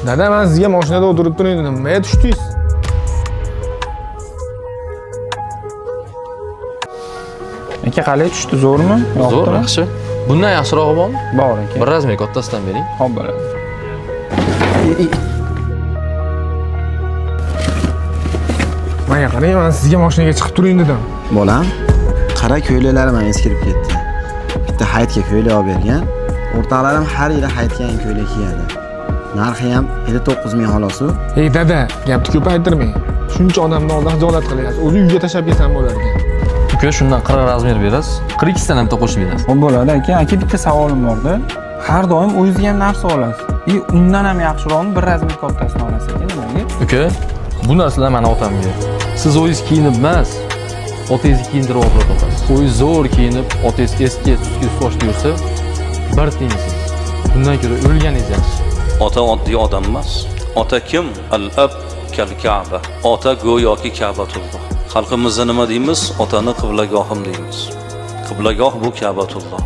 Dada, men sizga mashinada o'tirib turing dedim. Nimaga tushdingiz? Aka qalay tushdi, zo'rmi? Zo'r, yaxshi. Bundan yaxshirog'i bormi? Bor aka. Bir razmer kattasidan bering. Xo'p bo'ladi. Menga qarang, men sizga mashinaga chiqib turing dedim. Bolam, qara ko'ylaklarim ham eskirib ketdi. Bitta hayitga ko'ylak olib bergan. O'rtoqlarim har yili hayitga yangi ko'ylak kiyadi. Narxi ham 59 ming xolos-u. Ey dada, gapni ko'paytirmang. Shuncha odamni oldida xijolat qilyapsiz. O'zi uyga tashlab kelsam bo'lar ekan. Uka, shundan 40 razmer berasiz. 42 dan ham bitta qo'shib berasiz. Xo'p bo'ladi aka. Aka bitta savolim bor-da. Har doim o'zingizga ham narsa olasiz. Undan ham yaxshiroqni bir razmer kattasini olasiz aka, nimaga? Uka, bu narsalar meni otamga. Siz o'zingiz kiyinib emas, otangizni kiyintirib olib otasiz. O'zingiz zo'r kiyinib, otangiz eski tuski sochda yursa, bir tengsiz. Bundan ko'ra o'lganingiz yaxshi. Ota oddiy odam emas. Ota kim? Al-ab kal-Ka'ba. Ota go'yoki Ka'batulloh. Xalqimizda nima deymiz? Otani qiblagohim deymiz. Qiblagoh bu Ka'batulloh.